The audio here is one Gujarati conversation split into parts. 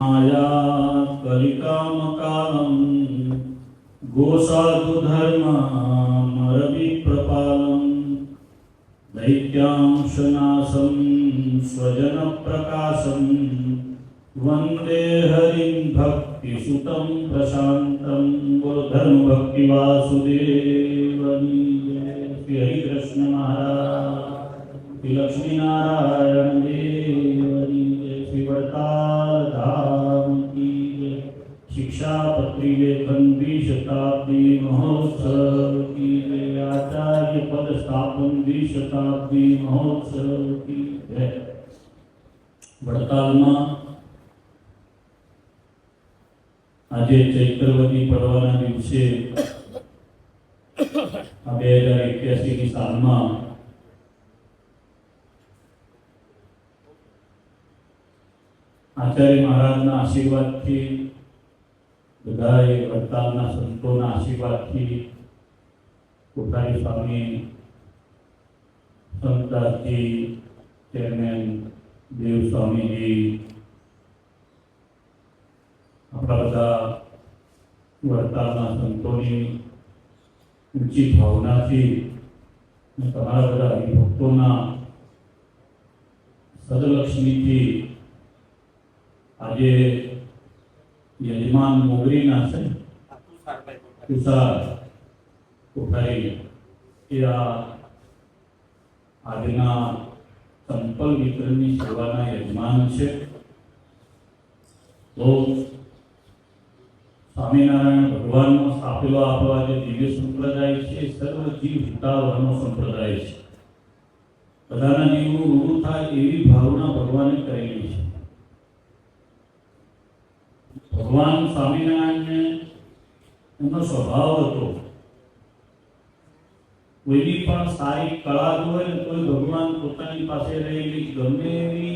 माया कलिकामकालं गोसाधुधर्ममरविप्रपालं दैत्यांशनाशं स्वजनप्रकाशं वन्दे हरिं भक्तिसुतं प्रशान्तं धर्मभक्तिवासुदेवनी श्री हरिकृष्ण महाराज श्री लक्ष्मीनारायण देवनी श्री वरदाल धाम की शिक्षापत्री लेखन 20 शताब्दी महोत्सव की आचार्य पद स्थापन 20 शताब्दी महोत्सव की जय। वडतालમાં આજે ચૈત્રવતી પડવાના દિવસે 2081 ની સાલમાં આચાર્ય મહારાજના આશીર્વાદથી બધાએ વડતાલના સંતોના આશીર્વાદથી કોઠારી સ્વામી સંતદાસજી ચેરમેન દેવ સ્વામીજી આપણા બધા વડતાલના સંતોની ઊંચી ભાવનાથી તમારા બધા હરિભક્તોના સદલક્ષ્મીથી આજે યજમાન મોગરીના છે તુષાર કોઠારી એ આજના સંપલ વિતરણની સેવાના યજમાન છે। તો સ્વામિનારાયણ ભગવાનનો સ્થાપેલો આપણો આજે દિવ્ય સંપ્રદાય છે સર્વ જીવ હિતાવહનો સંપ્રદાય છે। બધાના જીવનું ઊંડું થાય એવી ભાવના ભગવાને કરેલી છે। ભગવાન સ્વામિનારાયણને એમનો સ્વભાવ હતો કોઈની પણ સારી કળા હોય ને કોઈ ભગવાન પોતાની પાસે રહેલી ગમે એવી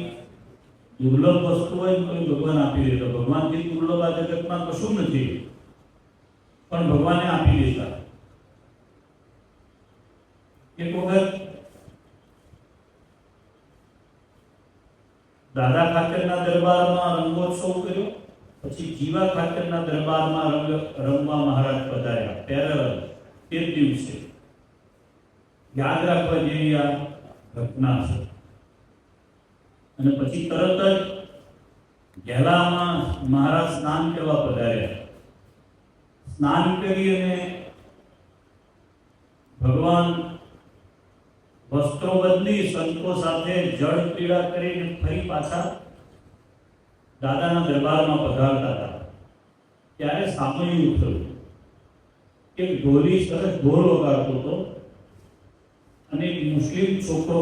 દુર્લભ વસ્તુ હોય તો ભગવાન આપી દેતા। ભગવાનથી દુર્લભ આ જગતમાં કશું નથી પણ ભગવાને આપી દેતા। એક વખત દાદા ખાચરના દરબારમાં રંગોત્સવ કર્યો, પછી જીવા ખાચરના દરબારમાં રંગવા મહારાજ પધાર્યા। પેરેલલ તે દિવસે યાદ રાખવા જેવી આ ઘટના છે। અને પછી તરત જ ગેલામાં મહારાજ સ્નાન કરવા પધાર્યા। સ્નાન કરી અને ભગવાન વસ્ત્રો બદલી સંતો સાથે જળ ક્રીડા કરીને ફરી પાછા દાદાના દરબારમાં પધારતા હતા। ત્યારે સાંભળ્યું થયું કે ઢોલી સરસ ઢોલ વગાડતો હતો અને એક મુસ્લિમ છોકરો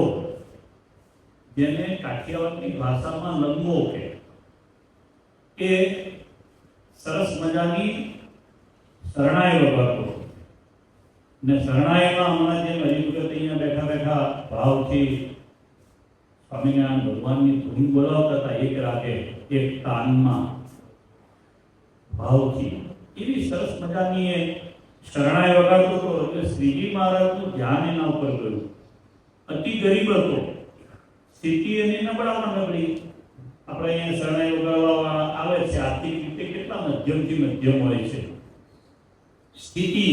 જેને કાઠિયાવાડની ભાષામાં લંગો કહે એ સરસ મજાની શરણાઈ વગાડતો ને શરણાઈમાં હમણાં જે હરિભગત અહીંયા બેઠા બેઠા ભાવથી સ્વામિનારાયણ ભગવાનની ધૂન બોલાવતા હતા એક રાગે એક તાનમાં ભાવથી એવી સરસ મજાની એ શરણાઈ વગાડતો હતો એટલે શ્રીજી મહારાજનું ધ્યાન એના ઉપર ગયું। અતિ ગરીબ હતો, સ્થિતિ એની નબળામાં નબળી। આપણે અહીંયા શરણાઈ વગાડવા આવે છે આર્થિક રીતે કેટલા મધ્યમથી મધ્યમ હોય છે સ્થિતિ।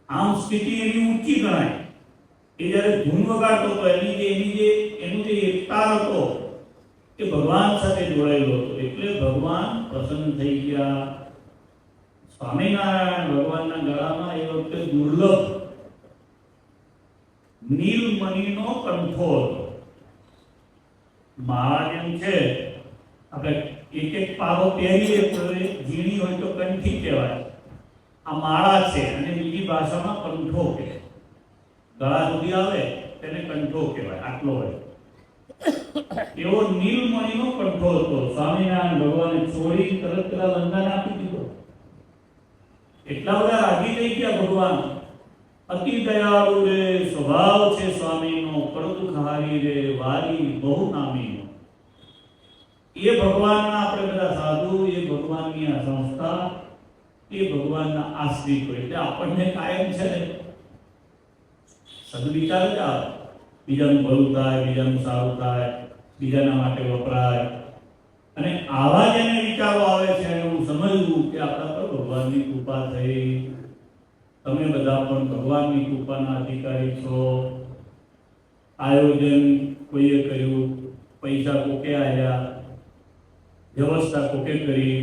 આમ સ્થિતિ એની ઊંચી ગણાય। એ જ્યારે ધૂન વગાડતો હતો એનું જે એકતાર હતો એ ભગવાન સાથે જોડાયેલો હતો એટલે ભગવાન પ્રસન્ન થઈ ગયા। સ્વામિનારાયણ ભગવાનના ગળામાં એ વખતે દુર્લભ નીલમણીનો કંઠો હતો। માળા જેમ છે આપણે એક એક પાવો પહેરીએ તો ઝીણી હોય તો કંઠી કહેવાય, આ માળા છે અને બીજી ભાષામાં કંઠો કહેવાય। ગળા સુધી આવે તેને કંઠો કહેવાય, આટલો હોય એવો નીલમણીનો કંઠો હતો। સ્વામિનારાયણ ભગવાને છોડી તરત પેલા લંગાને આપી દીધો। એટલા બધા રાજી થઈ ગયા ભગવાન। અતિ દયાળુ રે સ્વભાવ છે સ્વામીનો, કડદુખ હારી રે વારી બહુ નામીનો। એ ભગવાનના આપણે બધા સાધુ, એ ભગવાનની આ સંસ્થા, એ ભગવાનના આશ્રિતો એટલે આપણને કાયમ છે ને સદવિચાર જ આવે। બીજાનું ભલું થાય, બીજાનું સારું થાય, બીજાના માટે વપરાય, અને આવા જેને વિચારો આવે છે એવું સમજવું કે આપણા પર ભગવાનની કૃપા થઈ, તમે બધા પણ ભગવાનની કૃપાના અધિકારી છો. આયોજન કોઈએ કર્યું, પૈસા કોકે આવ્યા, વ્યવસ્થા કોકે કરી,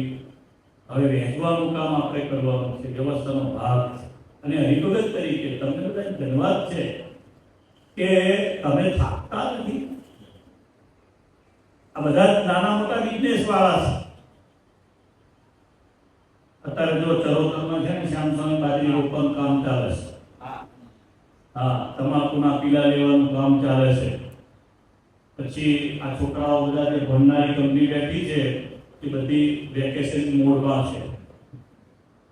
હવે વહેંચવાનું કામ આપણે કરવાનું છે, વ્યવસ્થાનો ભાગ છે. અને હરિભગત તરીકે તમને બધા ધન્યવાદ છે કે તમે થાકતા નથી. આ બધા નાના મોટા બિઝનેસ વાળા છે. અત્યારે જો ચરોતરમાં છે ને શ્યામ સ્વામી બાજરી રોપવાનું કામ ચાલે છે. હા, તમાકુના પીલા લેવાનું કામ ચાલે છે. પછી આ છોકરાઓ બધા જે ભણનારી કંપની બેઠી છે એ બધી વેકેશન મોડમાં છે.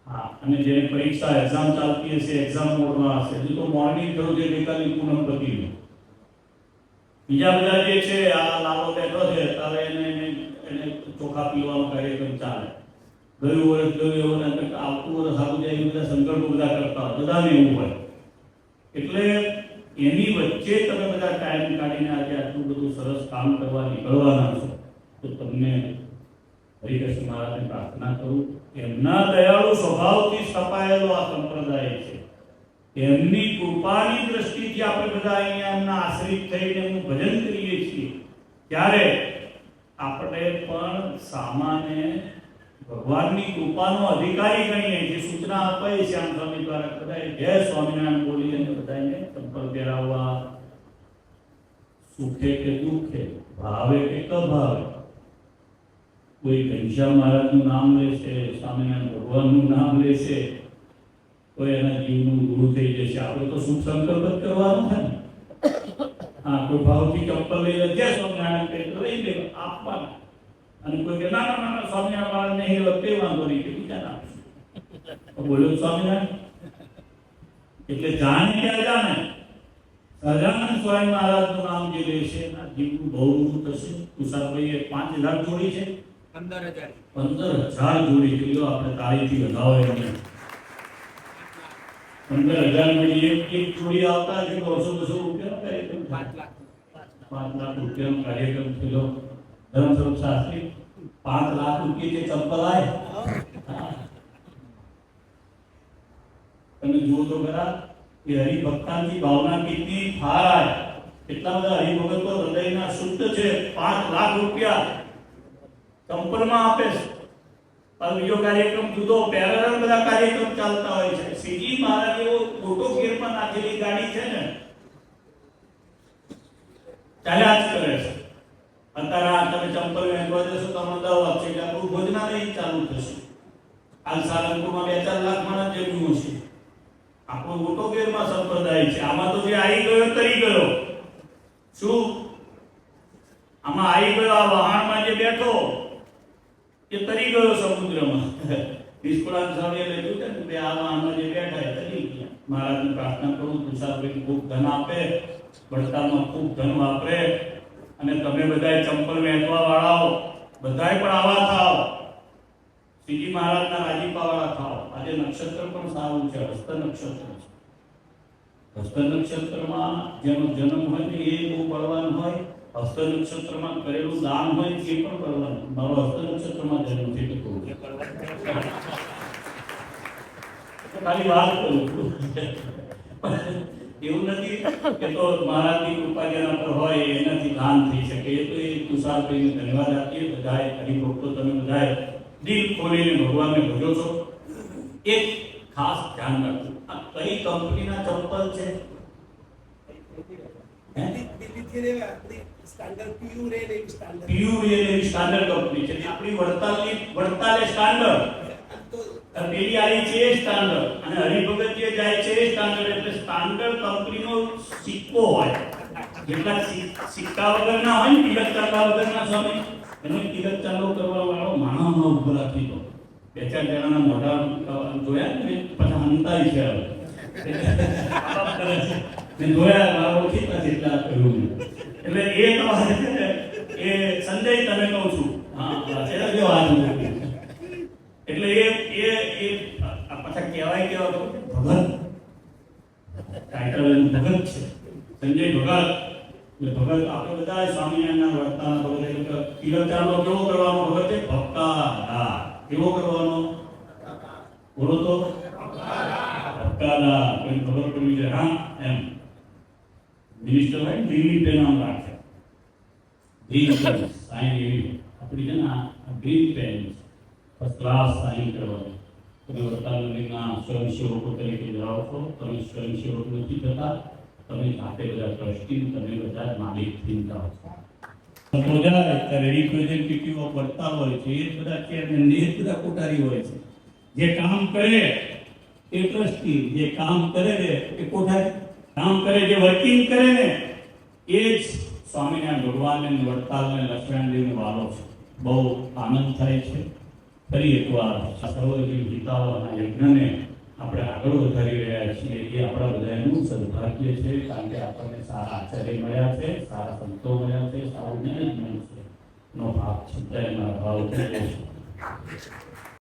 હા, અને જેને પરીક્ષા એક્ઝામ ચાલતી હશે એક્ઝામ મોડમાં હશે. હજુ તો મોર્નિંગ થયું છે, ગઈકાલે પૂનમ પતી ગયું. બીજા બધા જે છે આ લાલો બેઠો છે તારે એને ચોખા પીવાનો કાર્યક્રમ ચાલે. ગયું વર્ષ ગયું એવું આવતું વર્ષ આવું જાય એ બધા સંકલ્પો બધા કરતા હોય, બધાને એવું હોય. એટલે એની વચ્ચે તમે બધા ટાઈમ કાઢીને આજે આટલું બધું સરસ કામ કરવા નીકળવાના છો તો તમને હરિકૃષ્ણ મહારાજને પ્રાર્થના કરું. એમના દયાળુ સ્વભાવથી સ્થપાયેલો આ સંપ્રદાય છે. એમની કૃપાની દ્રષ્ટિથી આપણે બધા અહીંયા એમના આશ્રિત થઈને એમનું ભજન કરીએ છીએ ત્યારે આપણે પણ સામાન્ય ભગવાનની કૃપાનો અધિકારી ગણીએ. જે સૂચના અપાઈ શ્યામ સ્વામી દ્વારા બધાએ જય સ્વામિનારાયણ બોલી અને બધાને ચંપલ પહેરાવવા, સુખે કે દુઃખે, ભાવે કે કભાવે. કોઈ ઘનશ્યામ મહારાજનું નામ લેશે, સ્વામિનારાયણ ભગવાનનું નામ લેશે તો એના જીવનું ગુરુ થઈ જશે. આપણે તો શુભ સંકલ્પ જ કરવાનો છે ને. હા, કોઈ ભાવથી ચંપલ લઈ લે, જય સ્વામિનારાયણ કહી તો લઈ લે, આપવાના. અને કોઈ કે ના ના ના સ્વામિનારાયણ નહીં તે વાંધો નહીં કે બીજા નામ બોલ્યો સ્વામિનારાયણ. એટલે જાણે કે અજાણે સહજાનંદ સ્વામી મહારાજનું નામ જે લેશે એના જીવનું બહુ થશે. તુષારભાઈએ 5000 જોડી છે, 15000 જોડી છે. આપણે તારીથી વધાવો એમને 15000 માં એક જોડી આવતા છે 200 રૂપિયા કાર્યક્રમ, 5 લાખ રૂપિયાનો કાર્યક્રમ થયો. ધર્મ સ્વરૂપ શાસ્ત્રી 5 લાખ રૂપિયા के चप्पल आए. તમે જુઓ તો ખરા કે હરિભક્તાની ભાવના કેટલી થાય. એટલા બધા હરિભક્તો હૃદયના શુદ્ધ છે. 5 લાખ રૂપિયા ચંપલમાં આપે છે. પણ બીજો કાર્યક્રમ જુદો, પેરેલલ બધા કાર્યક્રમ ચાલતા હોય છે. શ્રીજી મહારાજ એવો મોટો ગેરમાં નાખેલી ગાડી છે ને, ચાલ્યા જ કરે છે. અત્યારે તમે ચંપલ વેચવા જશો તો અમદાવાદ છે, આપણું ભોજનાલય ચાલુ થશે. હાલ સારંગપુરમાં 2-4 લાખ માણસ જમ્યું છે. આપણો મોટો ગેરમાં સંપ્રદાય છે. આમાં તો જે આવી ગયો તરી ગયો. શું આમાં આવી ગયો? આ વહાણમાં જે બેઠો એ તરી ગયો સમુદ્રમાં. નિષ્કુળાન સ્વામીએ લખ્યું છે ને, આ વહાણમાં જે બેઠા એ તરી ગયા. મહારાજને પ્રાર્થના કરું તુષારભાઈ ખૂબ ધન આપે, બળતામાં ખૂબ ધન વાપરે. અને તમે બધાય ચંપલ વેચવા વાળાઓ બધાય પણ આવા થાવ, શ્રીજી મહારાજના રાજીપા વાળા થાવ. આજે નક્ષત્ર પણ સારું છે, હસ્ત નક્ષત્ર છે. હસ્ત નક્ષત્રમાં જેનો જન્મ હોય ને એ બહુ બળવાન હોય. હસ્ત નક્ષત્રમાં કરેલું દાન હોય એ પણ બળવાન. મારો હસ્ત નક્ષત્રમાં જન્મ છે તો ખાલી વાત કરું છું. એવું નથી કે તો મહારાજની કૃપા જેના પર હોય એનાથી દાન થઈ શકે. એ તો એ તુષારભાઈને ધન્યવાદ આપીએ. બધાએ હરિભક્તો તમે બધાએ દિલ ખોલીને ભગવાનને ભજો છો. એક ખાસ ધ્યાન રાખજો, આ કઈ કંપનીના ચંપલ છે? સ્ટાન્ડર્ડ કંપની છે. આપણી વડતાલે સ્ટાન્ડર્ડ, પેલી આવી છે સ્ટાન્ડર્ડ, અને હરિભગત જે જાય છે સ્ટાન્ડર્ડ. એટલે સ્ટાન્ડર્ડ કંપનીનો સિક્કો હોય. જેટલા સિક્કા વગરના હોય ને, તિલક ચાંદા વગરના સમય, એને તિલક ચાંદો કરવા વાળો માણસનો ઉભો રાખી દો. 2-4 જણાના મોઢા જોયા ને પછી હંતાઈ છે. હવે જોયા મારા ઓળખીતા જેટલા કહ્યું. એટલે એ તમારે છે ને એ સંજય તમે કહું છું. હા, જો હાથ મૂકી. એટલે એ પાછા કહેવાય કેવા ભગત, ટાઇટલ ભગત છે સંજય ભગત. એટલે ભગત આપણે બધા સ્વામિનારાયણના વર્તાના ભગત તિલકદાનનો કેવો કરવાનો ભગત છે? ભક્તાદાર. કેવો કરવાનો? બોલો તો. ભક્તાદાર. કોઈ ખબર પડી છે? હા એમ મિનિસ્ટર હોય ગ્રીન પેન આમ રાખે. ગ્રીન પેન સાઈન એવી આપણી છે ને આ green pen first class sign કરવાની. તમે વર્તાલના સ્વયંસેવકો તરીકે જાઓ છો, તમે સ્વયંસેવક નથી થતા, તમે જાતે બધા ટ્રસ્ટી, તમે બધા માલિક થઈ જાઓ છો. તો જાય રિપ્રેઝેન્ટેટિવ ઓફ વર્તાલ હોય છે, એ બધા ચેરમેન, એ બધા કોઠારી હોય છે. જે કામ કરે એ ટ્રસ્ટી, જે કામ કરે એ કોઠારી. કામ કરે, જે વર્કિંગ કરે ને એ જ સ્વામિનારાયણ ભગવાનને, વડતાલને, લક્ષ્મણદેવને વાલો છે. બહુ આનંદ થાય છે. ફરી એકવાર સર્વજીવ હિતાવના યજ્ઞને આપણે આગળ વધારી રહ્યા છીએ. એ આપણા બધાનું સદભાગ્ય છે, કારણ કે આપણને સારા આચાર્ય મળ્યા છે, સારા સંતો મળ્યા છે, સારું જ્ઞાન મળ્યું છે નો ભાગ છતાં એના ભાવ થયો છે.